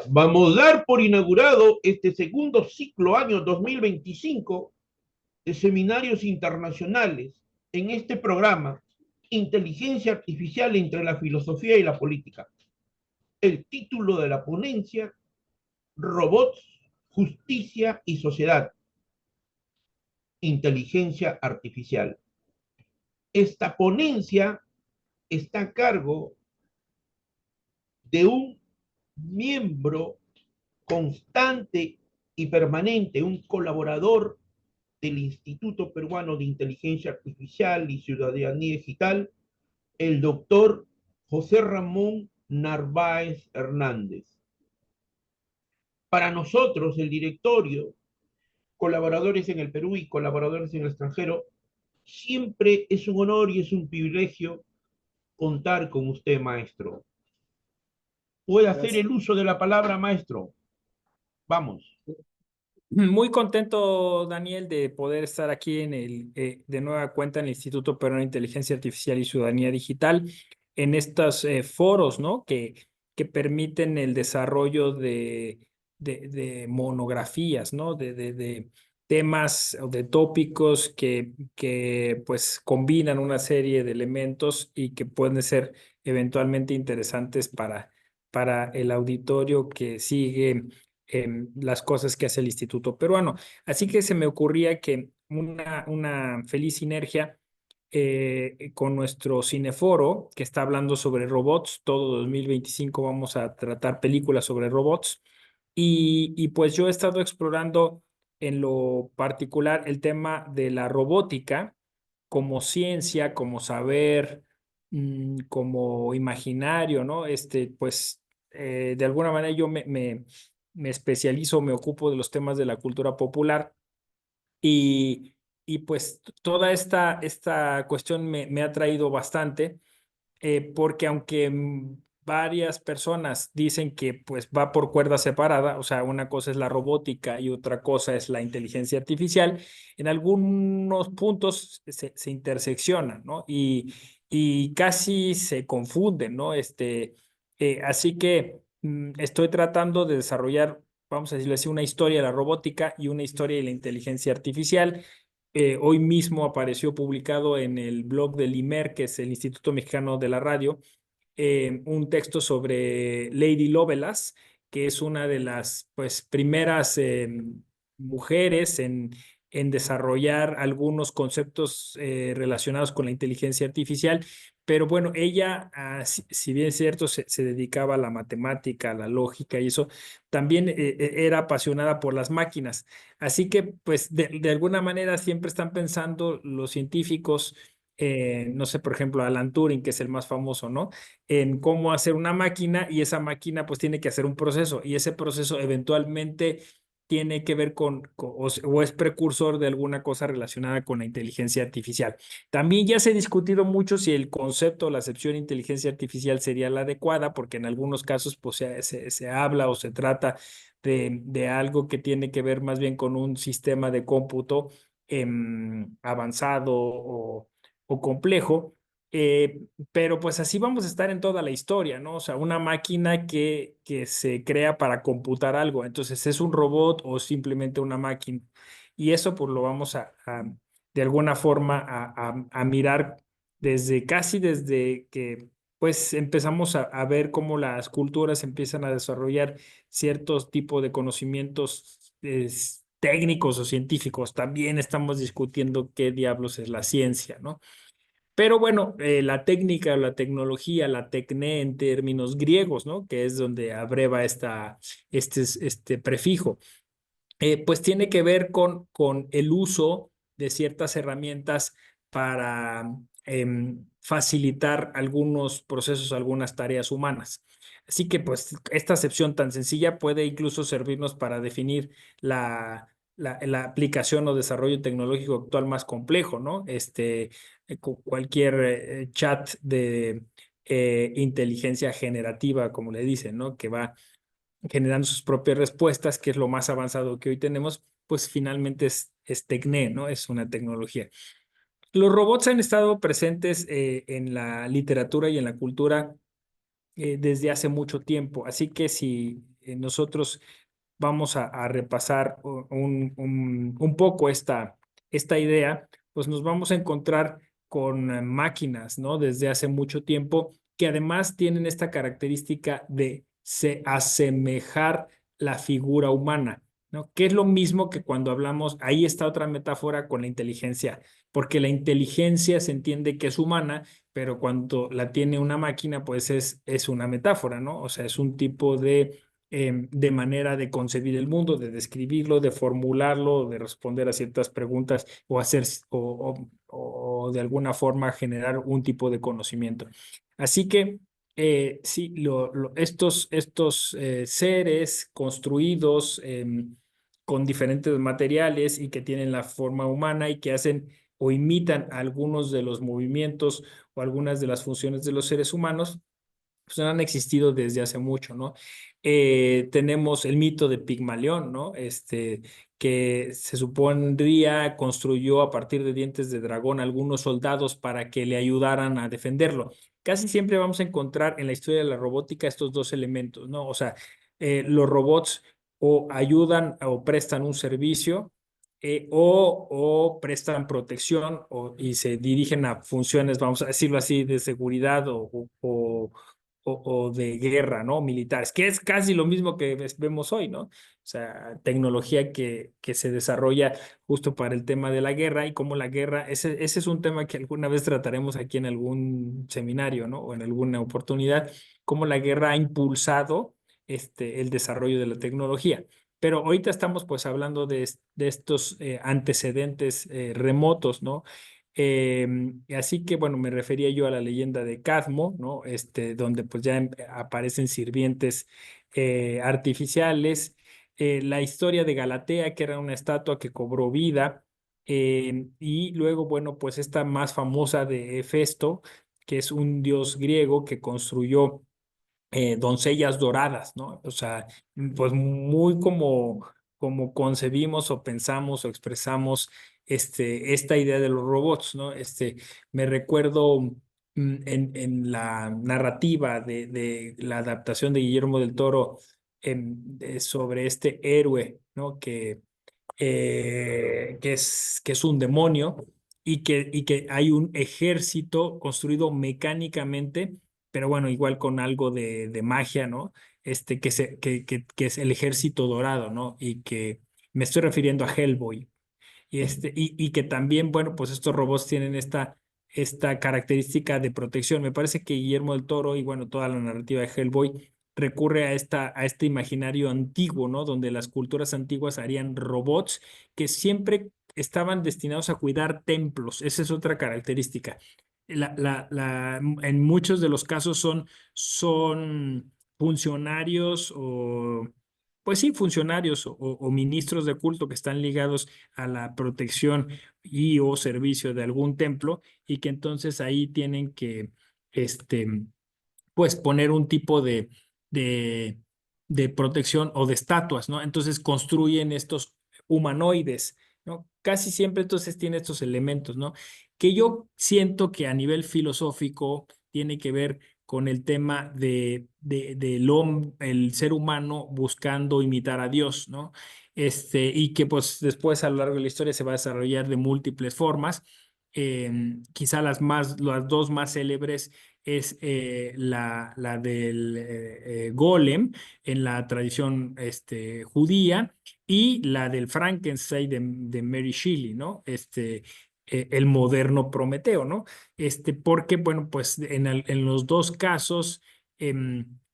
Vamos a dar por inaugurado este segundo ciclo año 2025 de seminarios internacionales en este programa Inteligencia Artificial entre la Filosofía y la Política. El título de la ponencia, Robots, Justicia y Sociedad. Inteligencia Artificial. Esta ponencia está a cargo de un miembro constante y permanente, un colaborador del Instituto Peruano de Inteligencia Artificial y Ciudadanía Digital, el doctor José Ramón Narváez Hernández. Para nosotros, el directorio, colaboradores en el Perú y colaboradores en el extranjero, siempre es un honor y es un privilegio contar con usted, maestro. Puede hacer Gracias. el uso de la palabra, maestro. Vamos. Muy contento, Daniel, de poder estar aquí de nueva cuenta en el Instituto Peruano de Inteligencia Artificial y Ciudadanía Digital, en estos foros, ¿no? Que permiten el desarrollo de monografías, ¿no? De temas o de tópicos que pues combinan una serie de elementos y que pueden ser eventualmente interesantes para el auditorio que sigue las cosas que hace el Instituto Peruano. Así que se me ocurría que una feliz sinergia con nuestro cineforo, que está hablando sobre robots. Todo 2025 vamos a tratar películas sobre robots. Y pues yo he estado explorando en lo particular el tema de la robótica como ciencia, como saber, como imaginario, ¿no? Pues de alguna manera yo me especializo, me ocupo de los temas de la cultura popular y, y pues toda esta cuestión me ha traído bastante, porque aunque varias personas dicen que pues va por cuerda separada, o sea, una cosa es la robótica y otra cosa es la inteligencia artificial, en algunos puntos se interseccionan, ¿no? Y casi se confunden, ¿no? Así que estoy tratando de desarrollar, vamos a decirlo así, una historia de la robótica y una historia de la inteligencia artificial. Hoy mismo apareció publicado en el blog del IMER, que es el Instituto Mexicano de la Radio, un texto sobre Lady Lovelace, que es una de las pues, primeras mujeres en desarrollar algunos conceptos relacionados con la inteligencia artificial. Pero bueno, ella, si bien es cierto, se dedicaba a la matemática, a la lógica y eso, también era apasionada por las máquinas. Así que, pues, de alguna manera siempre están pensando los científicos, no sé, por ejemplo, Alan Turing, que es el más famoso, ¿no? En cómo hacer una máquina y esa máquina pues tiene que hacer un proceso y ese proceso eventualmente tiene que ver o es precursor de alguna cosa relacionada con la inteligencia artificial. También ya se ha discutido mucho si el concepto o la acepción de inteligencia artificial sería la adecuada, porque en algunos casos pues se habla o se trata de algo que tiene que ver más bien con un sistema de cómputo avanzado o complejo. Pero pues así vamos a estar en toda la historia, ¿no? O sea, una máquina que se crea para computar algo. Entonces, ¿es un robot o simplemente una máquina? Y eso pues lo vamos de alguna forma a mirar casi desde que pues empezamos a ver cómo las culturas empiezan a desarrollar ciertos tipos de conocimientos técnicos o científicos. También estamos discutiendo qué diablos es la ciencia, ¿no? Pero bueno, la técnica o la tecnología, la tecné en términos griegos, ¿no? Que es donde abreva este prefijo, pues tiene que ver con el uso de ciertas herramientas para facilitar algunos procesos, algunas tareas humanas. Así que pues esta acepción tan sencilla puede incluso servirnos para definir la aplicación o desarrollo tecnológico actual más complejo, ¿no? Cualquier chat de inteligencia generativa, como le dicen, ¿no? Que va generando sus propias respuestas, que es lo más avanzado que hoy tenemos, pues finalmente es TECNE, ¿no? Es una tecnología. Los robots han estado presentes en la literatura y en la cultura desde hace mucho tiempo, así que si nosotros vamos a repasar un poco esta idea, pues nos vamos a encontrar con máquinas, ¿no? Desde hace mucho tiempo, que además tienen esta característica de asemejar la figura humana, ¿no? Que es lo mismo que cuando hablamos, ahí está otra metáfora con la inteligencia, porque la inteligencia se entiende que es humana, pero cuando la tiene una máquina, pues es una metáfora, ¿no? O sea, es un tipo de manera de concebir el mundo, de describirlo, de formularlo, de responder a ciertas preguntas o hacer o de alguna forma generar un tipo de conocimiento. Así que sí, estos seres construidos con diferentes materiales y que tienen la forma humana y que hacen o imitan algunos de los movimientos o algunas de las funciones de los seres humanos, pues han existido desde hace mucho, ¿no? Tenemos el mito de Pigmalión, ¿no? Que se supondría construyó a partir de dientes de dragón algunos soldados para que le ayudaran a defenderlo. Casi siempre vamos a encontrar en la historia de la robótica estos dos elementos, ¿no? O sea, los robots o ayudan o prestan un servicio o prestan protección y se dirigen a funciones, vamos a decirlo así, de seguridad o de guerra, ¿no? Militares, que es casi lo mismo que vemos hoy, ¿no? O sea, tecnología que se desarrolla justo para el tema de la guerra y cómo la guerra, ese es un tema que alguna vez trataremos aquí en algún seminario, ¿no? O en alguna oportunidad, cómo la guerra ha impulsado el desarrollo de la tecnología. Pero ahorita estamos pues hablando de estos antecedentes remotos, ¿no? Así que, bueno, me refería yo a la leyenda de Cadmo, ¿no? Donde pues ya aparecen sirvientes artificiales. La historia de Galatea, que era una estatua que cobró vida. Y luego, bueno, pues esta más famosa de Hefesto, que es un dios griego que construyó doncellas doradas, ¿no? O sea, pues muy como concebimos o pensamos o expresamos esta idea de los robots, ¿no? Me recuerdo en la narrativa de la adaptación de Guillermo del Toro sobre este héroe, ¿no? Que es un demonio y que hay un ejército construido mecánicamente, pero bueno, igual con algo de magia, ¿no? Que es el ejército dorado, ¿no? Y que me estoy refiriendo a Hellboy. Y que también, bueno, pues estos robots tienen esta característica de protección. Me parece que Guillermo del Toro y, bueno, toda la narrativa de Hellboy recurre a este imaginario antiguo, ¿no? Donde las culturas antiguas harían robots que siempre estaban destinados a cuidar templos. Esa es otra característica. En muchos de los casos son funcionarios pues sí, funcionarios o ministros de culto que están ligados a la protección y o servicio de algún templo y que entonces ahí tienen que, este, pues poner un tipo de, de protección o de estatuas, ¿no? Entonces construyen estos humanoides, ¿no? Casi siempre entonces tiene estos elementos, ¿no? Que yo siento que a nivel filosófico tiene que ver con el tema el ser humano buscando imitar a Dios, ¿no? Y que pues después a lo largo de la historia se va a desarrollar de múltiples formas. Quizá las dos más célebres es la del golem en la tradición judía y la del Frankenstein de Mary Shelley, ¿no? El moderno Prometeo, ¿no? Porque, bueno, pues en los dos casos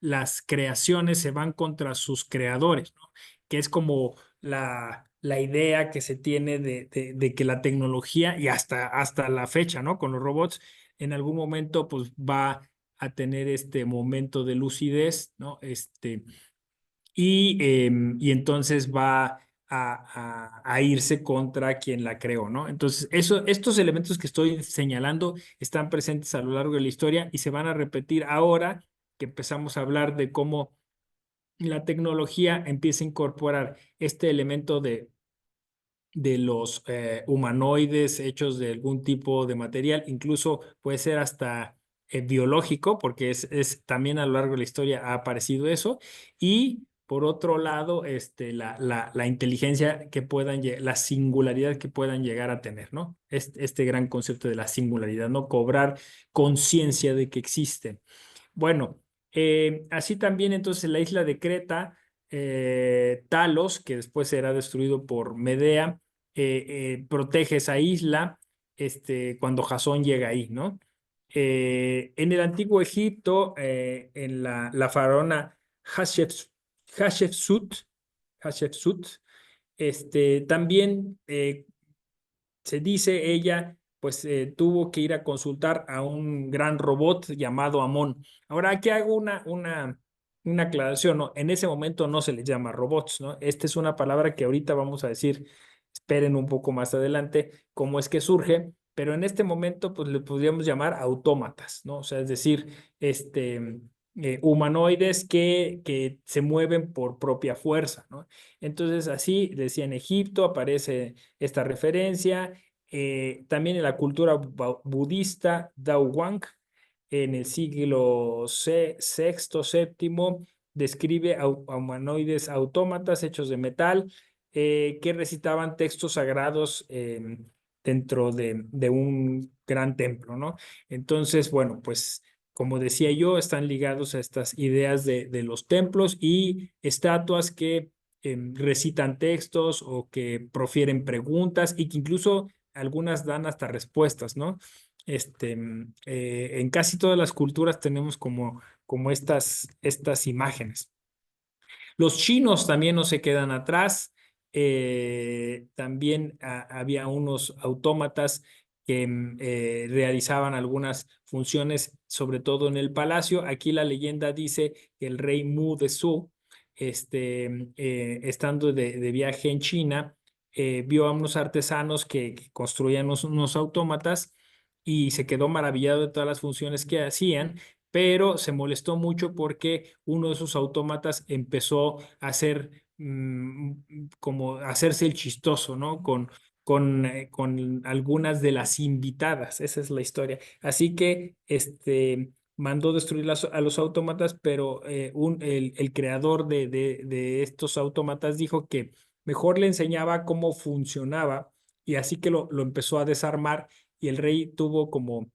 las creaciones se van contra sus creadores, ¿no? Que es como la idea que se tiene de que la tecnología y hasta la fecha, ¿no? Con los robots en algún momento pues va a tener este momento de lucidez, ¿no? Y entonces va a irse contra quien la creó, ¿no? Entonces, estos elementos que estoy señalando están presentes a lo largo de la historia y se van a repetir ahora que empezamos a hablar de cómo la tecnología empieza a incorporar este elemento de los humanoides hechos de algún tipo de material, incluso puede ser hasta biológico, porque también a lo largo de la historia ha aparecido eso, y por otro lado, la inteligencia que puedan, la singularidad que puedan llegar a tener, ¿no? Este gran concepto de la singularidad, ¿no? Cobrar conciencia de que existen. Bueno, así también entonces la isla de Creta, Talos, que después será destruido por Medea, protege esa isla cuando Jasón llega ahí, ¿no? En el antiguo Egipto, en la faraona Hatshepsut, Hatshepsut, también se dice ella, pues tuvo que ir a consultar a un gran robot llamado Amón. Ahora aquí hago una aclaración, ¿no? En ese momento no se les llama robots, ¿no? Esta es una palabra que ahorita vamos a decir, esperen un poco más adelante, cómo es que surge, pero en este momento, pues le podríamos llamar autómatas, ¿no? O sea, es decir, humanoides que se mueven por propia fuerza, ¿no? Entonces, así decía en Egipto, aparece esta referencia. También en la cultura budista, Dao Wang, en el siglo sexto, séptimo, describe a humanoides autómatas hechos de metal que recitaban textos sagrados dentro de un gran templo, ¿no? Entonces, bueno, pues como decía yo, están ligados a estas ideas de los templos y estatuas que recitan textos o que profieren preguntas y que incluso algunas dan hasta respuestas, ¿no? En casi todas las culturas tenemos como estas imágenes. Los chinos también no se quedan atrás. También había unos autómatas que realizaban algunas funciones, sobre todo en el palacio. Aquí la leyenda dice que el rey Mu de Su, estando de viaje en China, vio a unos artesanos que construían unos autómatas y se quedó maravillado de todas las funciones que hacían, pero se molestó mucho porque uno de sus autómatas empezó a hacer como hacerse el chistoso, ¿no? Con algunas de las invitadas, esa es la historia. Así que mandó destruir a los autómatas, pero el creador de estos autómatas dijo que mejor le enseñaba cómo funcionaba y así que lo empezó a desarmar y el rey tuvo como,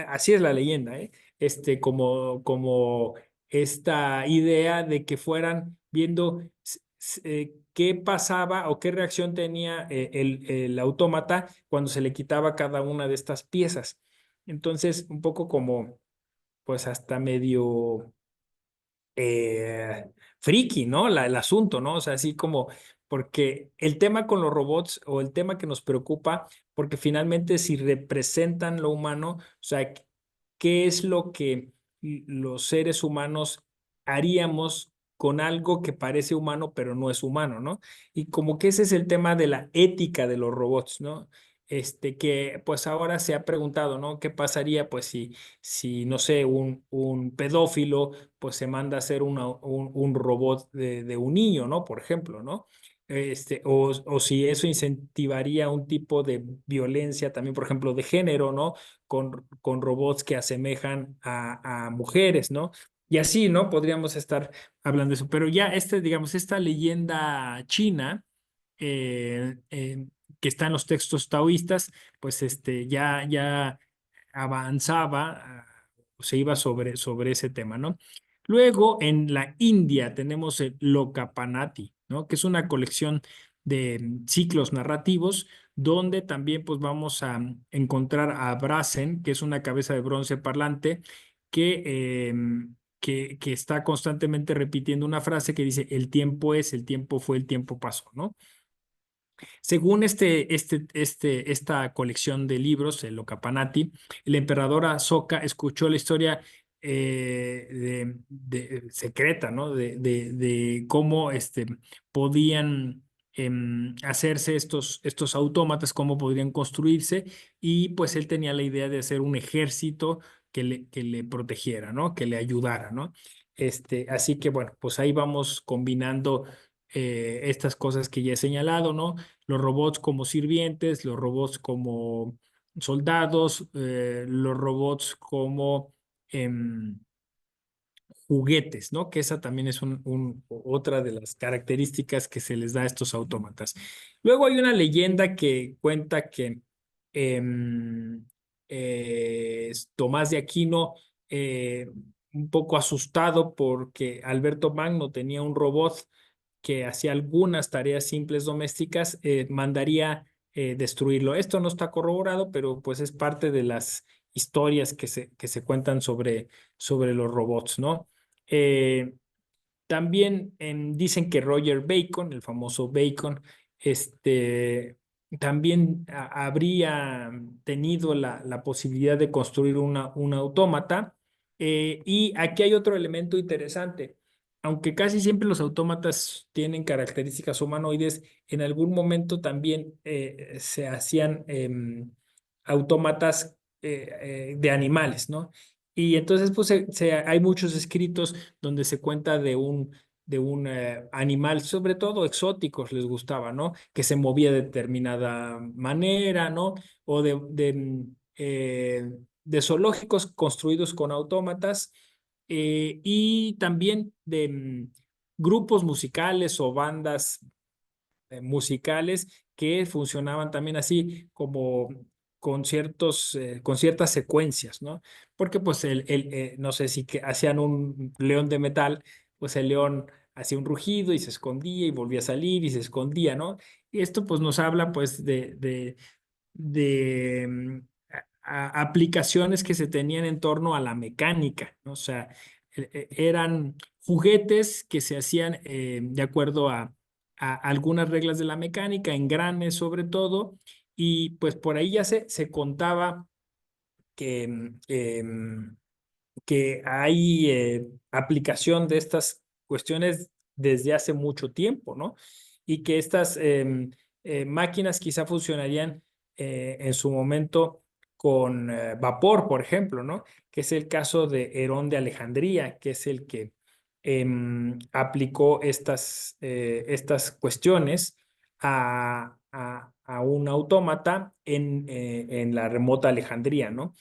así es la leyenda, ¿eh? Como esta idea de que fueran viendo qué pasaba o qué reacción tenía el autómata cuando se le quitaba cada una de estas piezas. Entonces, un poco como, pues hasta medio friki, ¿no? El asunto, ¿no? O sea, así como, porque el tema con los robots o el tema que nos preocupa, porque finalmente si representan lo humano, o sea, ¿qué es lo que los seres humanos haríamos con algo que parece humano, pero no es humano, ¿no? Y como que ese es el tema de la ética de los robots, ¿no? Que pues ahora se ha preguntado, ¿no? ¿Qué pasaría pues si no sé, un pedófilo pues se manda a hacer un robot de un niño, ¿no? Por ejemplo, ¿no? O si eso incentivaría un tipo de violencia también, por ejemplo, de género, ¿no? Con robots que asemejan a mujeres, ¿no? Y así, ¿no? Podríamos estar hablando de eso. Pero ya digamos, esta leyenda china que está en los textos taoístas, pues ya avanzaba, se iba sobre ese tema, ¿no? Luego en la India tenemos el Lokapanati, ¿no? Que es una colección de ciclos narrativos donde también pues vamos a encontrar a Brazen, que es una cabeza de bronce parlante que está constantemente repitiendo una frase que dice, el tiempo es, el tiempo fue, el tiempo pasó, ¿no? Según esta colección de libros, el Lokapanati, el emperador Asoka escuchó la historia secreta, ¿no? De cómo podían hacerse estos autómatas, cómo podrían construirse, y pues él tenía la idea de hacer un ejército que le protegiera, ¿no? Que le ayudara, ¿no? Así que bueno, pues ahí vamos combinando estas cosas que ya he señalado, ¿no? Los robots como sirvientes, los robots como soldados, los robots como juguetes, ¿no? Que esa también es otra de las características que se les da a estos autómatas. Luego hay una leyenda que cuenta que em, Tomás de Aquino, un poco asustado porque Alberto Magno tenía un robot que hacía algunas tareas simples domésticas, mandaría destruirlo. Esto no está corroborado, pero pues es parte de las historias que se cuentan sobre los robots, ¿no? Eh, También dicen que Roger Bacon, el famoso Bacon, también habría tenido la posibilidad de construir un autómata. Y aquí hay otro elemento interesante. Aunque casi siempre los autómatas tienen características humanoides, en algún momento también se hacían autómatas de animales, ¿no? Y entonces, pues hay muchos escritos donde se cuenta de un animal, sobre todo exóticos les gustaba, ¿no? Que se movía de determinada manera, ¿no? O de zoológicos construidos con autómatas, y también de grupos musicales o bandas musicales que funcionaban también así como con ciertas secuencias, ¿no? Porque pues no sé si que hacían un león de metal, pues el león hacía un rugido y se escondía y volvía a salir y se escondía, ¿no? Y esto pues nos habla pues de aplicaciones que se tenían en torno a la mecánica, ¿no? O sea, eran juguetes que se hacían de acuerdo a algunas reglas de la mecánica, engranes sobre todo, y pues por ahí ya se contaba que, que hay aplicación de estas cuestiones desde hace mucho tiempo, ¿no? Y que estas máquinas quizá funcionarían en su momento con vapor, por ejemplo, ¿no? Que es el caso de Herón de Alejandría, que es el que aplicó estas cuestiones a un autómata en la remota Alejandría, ¿no?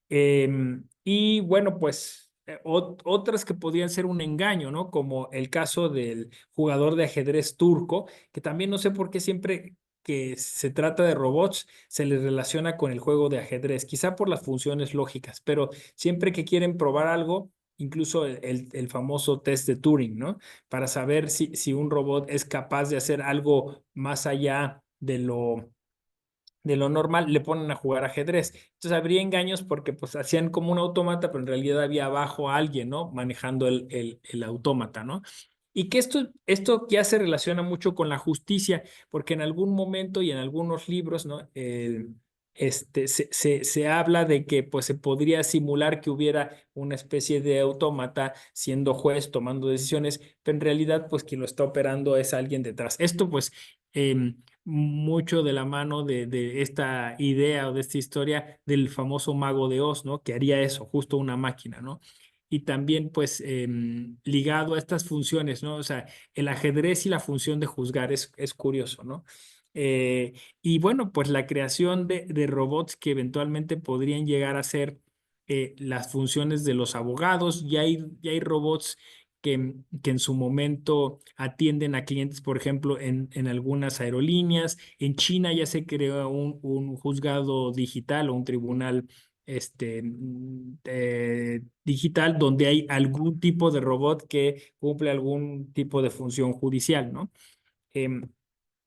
Y bueno, pues otras que podían ser un engaño, ¿no? Como el caso del jugador de ajedrez turco, que también no sé por qué siempre que se trata de robots se les relaciona con el juego de ajedrez, quizá por las funciones lógicas, pero siempre que quieren probar algo, incluso el famoso test de Turing, ¿no? Para saber si un robot es capaz de hacer algo más allá de lo normal, le ponen a jugar ajedrez. Entonces habría engaños porque pues hacían como un autómata, pero en realidad había abajo a alguien, ¿no? Manejando el autómata, ¿no? Y que esto ya se relaciona mucho con la justicia, porque en algún momento y en algunos libros, ¿no? Se habla de que pues se podría simular que hubiera una especie de autómata siendo juez, tomando decisiones, pero en realidad pues quien lo está operando es alguien detrás. Esto pues mucho de la mano de esta idea o de esta historia del famoso mago de Oz, ¿no? Que haría eso, justo una máquina, ¿no? Y también, pues, ligado a estas funciones, ¿no? O sea, el ajedrez y la función de juzgar es curioso, ¿no? Eh, y bueno, pues la creación de robots que eventualmente podrían llegar a ser las funciones de los abogados. Ya hay robots que en su momento atienden a clientes, por ejemplo, en algunas aerolíneas. En China ya se creó un juzgado digital o un tribunal digital donde hay algún tipo de robot que cumple algún tipo de función judicial, ¿no? Em,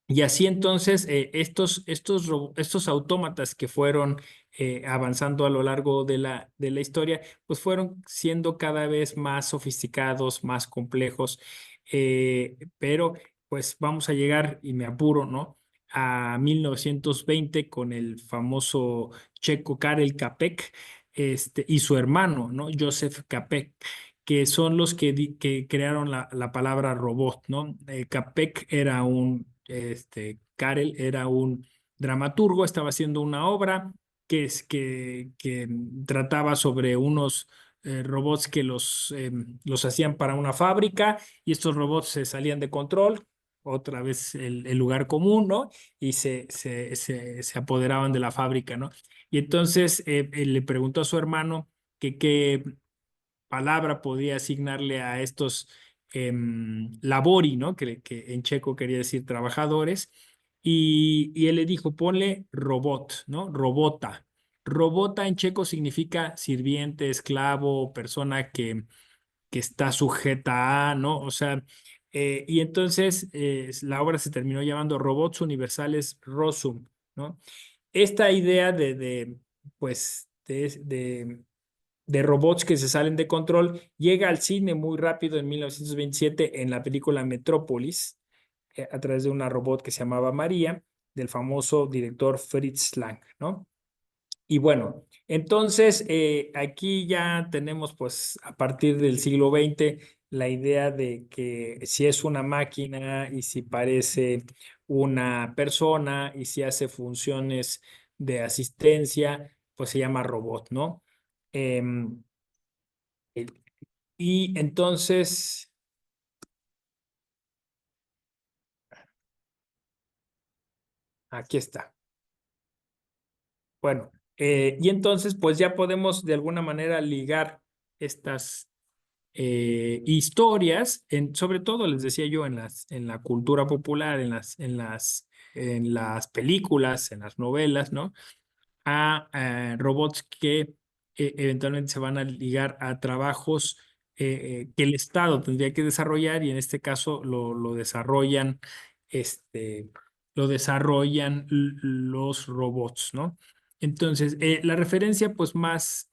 y así entonces, estos autómatas que fueron avanzando a lo largo de la historia, pues fueron siendo cada vez más sofisticados, más complejos, pero pues vamos a llegar, y me apuro, ¿no? A 1920 con el famoso checo Karel Capek, y su hermano, ¿no? Joseph Capek, que son los que crearon la palabra robot, ¿no? Capek era Karel era un dramaturgo, estaba haciendo una obra que trataba sobre unos robots que los hacían para una fábrica, y estos robots se salían de control, otra vez el lugar común, ¿no? Y se apoderaban de la fábrica, ¿no? Y entonces él le preguntó a su hermano que palabra podría asignarle a estos labori, ¿no? Que en checo quería decir trabajadores. Y él le dijo, ponle robot, ¿no? Robota. Robota en checo significa sirviente, esclavo, persona que está sujeta a, ¿no? O sea, y entonces la obra se terminó llamando Robots Universales Rosum, ¿no? Esta idea pues, de robots que se salen de control llega al cine muy rápido en 1927 en la película Metrópolis, a través de una robot que se llamaba María, del famoso director Fritz Lang, ¿no? Y bueno, entonces aquí ya tenemos pues a partir del siglo XX la idea de que si es una máquina y si parece una persona y si hace funciones de asistencia, pues se llama robot, ¿no? Em, eh, y entonces, aquí está. Bueno, y entonces pues ya podemos de alguna manera ligar estas historias, sobre todo les decía yo en la cultura popular, en las películas, en las novelas, ¿no? A robots que eventualmente se van a ligar a trabajos que el Estado tendría que desarrollar y en este caso este, lo desarrollan los robots, ¿no? Entonces, la referencia pues más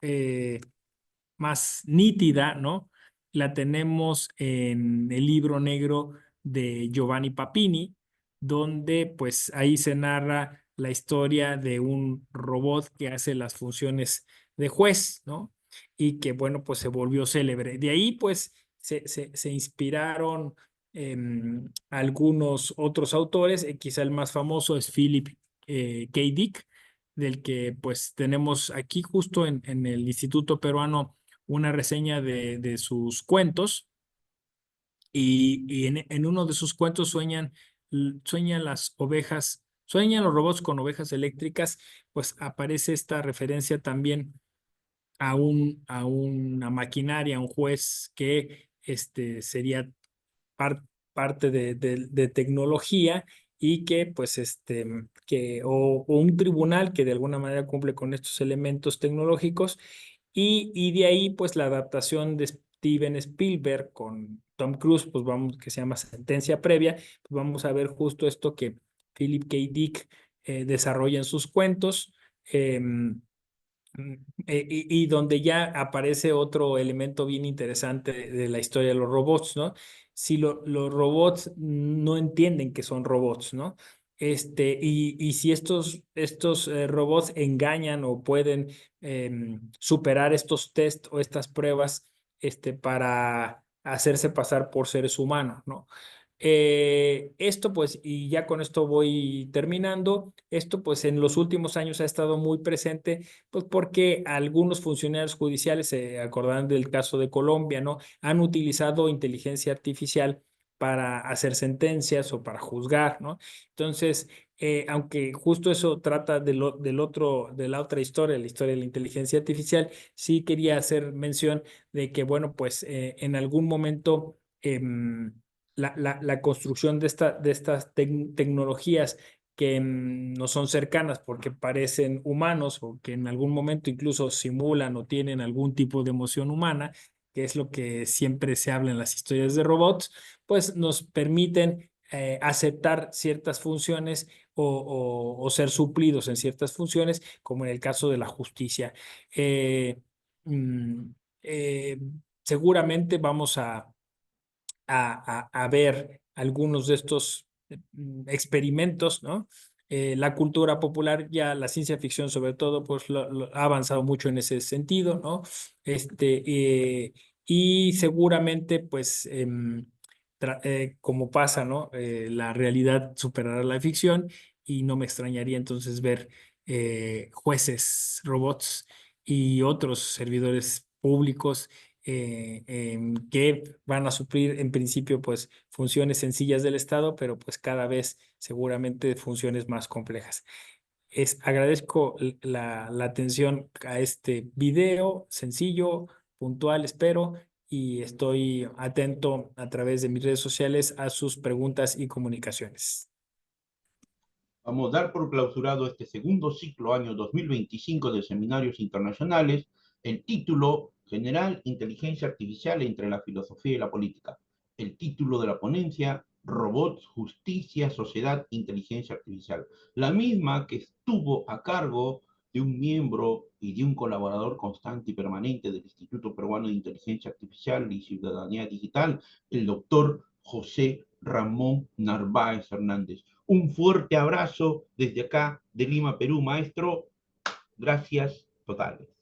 nítida, ¿no? La tenemos en el libro negro de Giovanni Papini, donde pues ahí se narra la historia de un robot que hace las funciones de juez, ¿no? Y que bueno, pues se volvió célebre. De ahí pues se inspiraron algunos otros autores, quizá el más famoso es Philip K. Dick, del que pues tenemos aquí justo en el Instituto Peruano una reseña de sus cuentos y en uno de sus cuentos sueñan las ovejas, sueñan los robots con ovejas eléctricas, pues aparece esta referencia también a una maquinaria, a un juez que sería par- parte de tecnología y que pues o un tribunal que de alguna manera cumple con estos elementos tecnológicos y de ahí pues la adaptación de Steven Spielberg con Tom Cruise, pues vamos, que se llama Sentencia Previa, pues vamos a ver justo esto que Philip K. Dick desarrolla en sus cuentos. em, y donde ya aparece otro elemento bien interesante de la historia de los robots, ¿no? Si los robots no entienden que son robots, ¿no? Y si estos robots engañan o pueden superar estos test o estas pruebas para hacerse pasar por seres humanos, ¿no? Esto pues, y ya con esto voy terminando, esto pues en los últimos años ha estado muy presente pues porque algunos funcionarios judiciales, se acordarán del caso de Colombia, ¿no? Han utilizado inteligencia artificial para hacer sentencias o para juzgar, ¿no? Entonces, aunque justo eso trata de la otra historia, la historia de la inteligencia artificial, sí quería hacer mención de que, bueno, pues en algún momento la construcción de estas tecnologías que no son cercanas porque parecen humanos o que en algún momento incluso simulan o tienen algún tipo de emoción humana, que es lo que siempre se habla en las historias de robots, pues nos permiten aceptar ciertas funciones o ser suplidos en ciertas funciones, como en el caso de la justicia. Eh, mm, eh, Seguramente vamos a ver algunos de estos experimentos, ¿no? La cultura popular, ya la ciencia ficción sobre todo, pues ha avanzado mucho en ese sentido, ¿no? Y seguramente, pues, como pasa, ¿no? La realidad superará la ficción y no me extrañaría entonces ver jueces, robots y otros servidores públicos que van a suplir en principio pues funciones sencillas del Estado, pero pues cada vez seguramente funciones más complejas. Agradezco la atención a este video sencillo, puntual, espero, y estoy atento a través de mis redes sociales a sus preguntas y comunicaciones. Vamos a dar por clausurado este segundo ciclo año 2025 de seminarios internacionales. El título general, Inteligencia Artificial entre la filosofía y la política. El título de la ponencia, Robots, Justicia, Sociedad, Inteligencia Artificial. La misma que estuvo a cargo de un miembro y de un colaborador constante y permanente del Instituto Peruano de Inteligencia Artificial y Ciudadanía Digital, el doctor José Ramón Narváez Hernández. Un fuerte abrazo desde acá de Lima, Perú, maestro. Gracias totales.